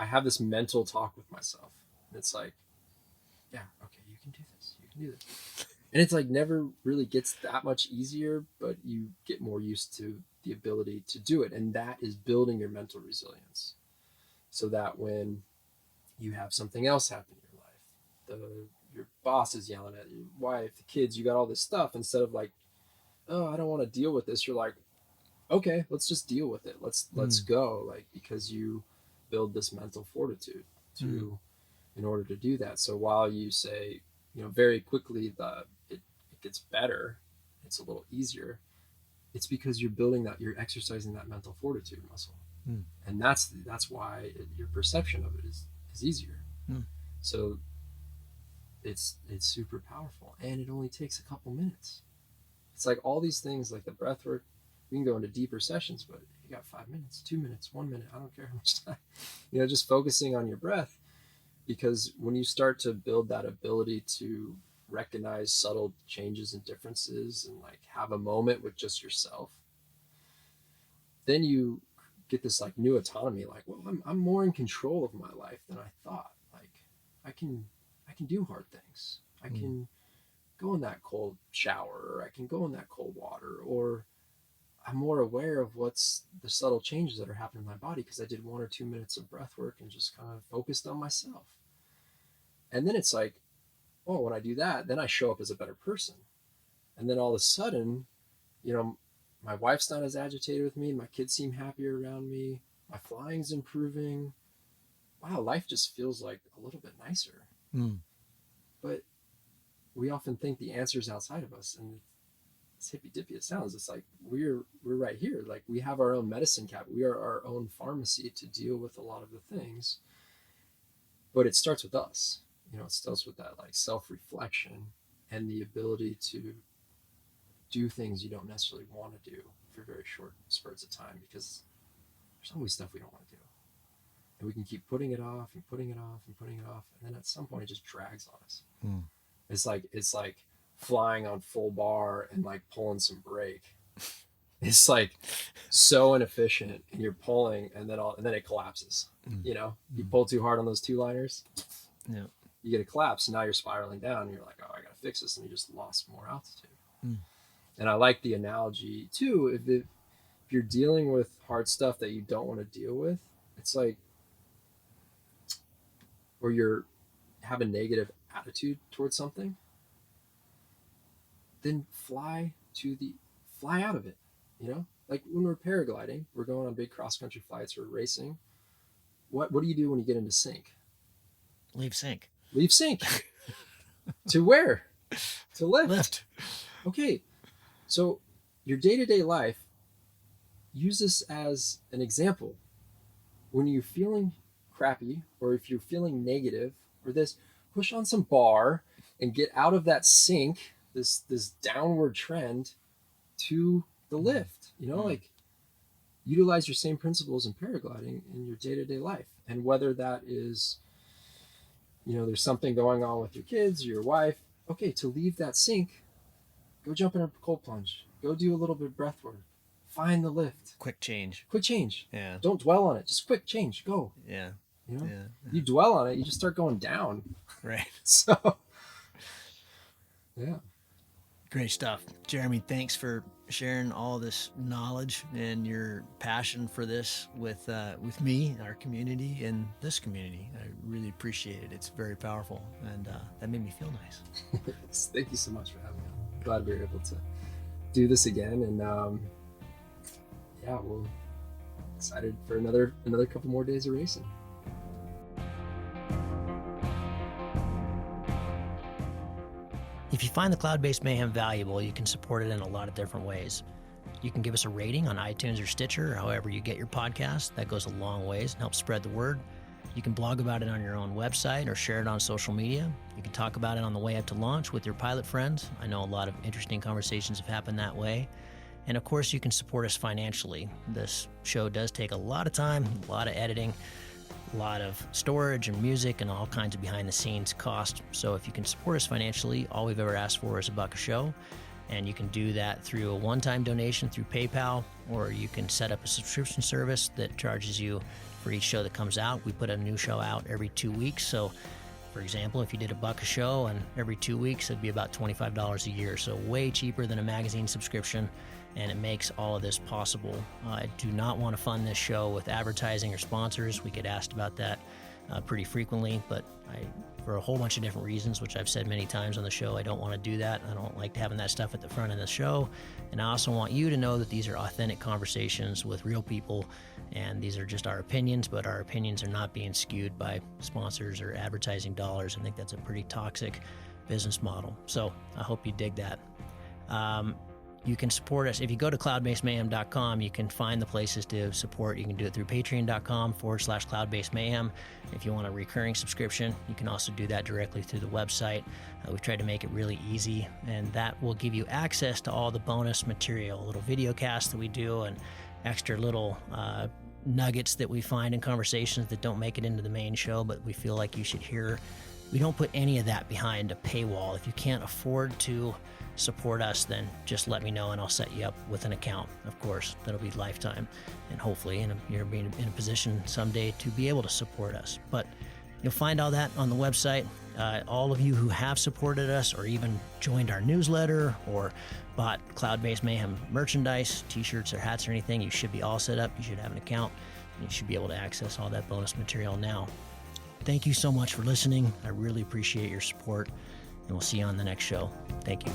have this mental talk with myself. And it's like, yeah, okay, you can do this. You can do this. And it's like never really gets that much easier, but you get more used to the ability to do it. And that is building your mental resilience so that when you have something else happen in your life, your boss is yelling at your wife, the kids, you got all this stuff, instead of like, oh, I don't want to deal with this. You're like, okay, let's just deal with it. Let's go. Like, because you build this mental fortitude to in order to do that. So while you say, very quickly it gets better, it's a little easier, it's because you're building that, you're exercising that mental fortitude muscle. And that's why your perception of it is easier. So it's super powerful, and it only takes a couple minutes. It's like all these things, like the breath work, we can go into deeper sessions, but you got 5 minutes, 2 minutes, 1 minute, I don't care how much time, just focusing on your breath. Because when you start to build that ability to recognize subtle changes and differences and like have a moment with just yourself, then you get this like new autonomy, like, well, I'm more in control of my life than I thought. Like I can do hard things. I can go in that cold shower, or I can go in that cold water, or I'm more aware of what's the subtle changes that are happening in my body because I did 1 or 2 minutes of breath work and just kind of focused on myself. And then it's like, oh, when I do that, then I show up as a better person. And then all of a sudden, my wife's not as agitated with me. My kids seem happier around me. My flying's improving. Wow, life just feels like a little bit nicer. But we often think the answer's outside of us, and as hippy dippy it sounds, it's like we're right here. Like we have our own medicine cabinet. We are our own pharmacy to deal with a lot of the things. But it starts with us. It starts with that like self-reflection and the ability to do things you don't necessarily want to do for very short spurts of time, because there's always stuff we don't want to do. And we can keep putting it off and putting it off and putting it off. And then at some point it just drags on us. It's like flying on full bar and like pulling some brake. It's like so inefficient, and you're pulling and then it collapses. You pull too hard on those 2-liners. You get a collapse, and now you're spiraling down, and you're like, oh, I gotta fix this, and you just lost more altitude. And I like the analogy too, if you're dealing with hard stuff that you don't want to deal with, it's like, or have a negative attitude towards something, then fly out of it. Like when we're paragliding, we're going on big cross-country flights, we're racing. What do you do when you get into sync? Leave sync. To where? To Lift. Okay. So your day-to-day life, use this as an example. When you're feeling crappy, or if you're feeling negative or this, push on some bar and get out of that sink, this downward trend, to the lift. Like utilize your same principles in paragliding in your day-to-day life. And whether that is, there's something going on with your kids or your wife, okay, to leave that sink, go jump in a cold plunge, go do a little bit of breath work, find the lift. Quick change. Yeah. Don't dwell on it. Just quick change. Go. Yeah. You dwell on it, you just start going down. Right. So, yeah. Great stuff. Jeremy, thanks for sharing all this knowledge and your passion for this with me, our community, and this community. I really appreciate it. It's very powerful, and that made me feel nice. Thank you so much for having me. I'm glad we were able to do this again, and we're excited for another couple more days of racing. If you find the Cloud-Based Mayhem valuable, you can support it in a lot of different ways. You can give us a rating on iTunes or Stitcher, or however you get your podcast. That goes a long ways and helps spread the word. You can blog about it on your own website or share it on social media. You can talk about it on the way up to launch with your pilot friends. I know a lot of interesting conversations have happened that way. And of course, you can support us financially. This show does take a lot of time, a lot of editing, a lot of storage and music and all kinds of behind the scenes cost. So if you can support us financially, all we've ever asked for is $1 a show. And you can do that through a one-time donation through PayPal, or you can set up a subscription service that charges you for each show that comes out. We put a new show out every 2 weeks. So for example, if you did $1 a show and every 2 weeks, it'd be about $25 a year. So way cheaper than a magazine subscription. And it makes all of this possible. I do not want to fund this show with advertising or sponsors. We get asked about that pretty frequently, but for a whole bunch of different reasons, which I've said many times on the show, I don't want to do that. I don't like having that stuff at the front of the show. And I also want you to know that these are authentic conversations with real people And these are just our opinions, but our opinions are not being skewed by sponsors or advertising dollars. I think that's a pretty toxic business model. So I hope you dig that. You can support us. If you go to cloudbasedmayhem.com, you can find the places to support. You can do it through patreon.com/cloudbasedmayhem. If you want a recurring subscription, you can also do that directly through the website. We've tried to make it really easy, and that will give you access to all the bonus material, little video casts that we do and extra little nuggets that we find in conversations that don't make it into the main show, but we feel like you should hear. We don't put any of that behind a paywall. If you can't afford to support us, then just let me know and I'll set you up with an account. Of course, that'll be lifetime, and hopefully you're being in a position someday to be able to support us. But you'll find all that on the website. All of you who have supported us or even joined our newsletter or bought Cloud-Based Mayhem merchandise, t-shirts or hats or anything, you should be all set up. You should have an account and you should be able to access all that bonus material now. Thank you so much for listening. I really appreciate your support, and we'll see you on the next show. Thank you.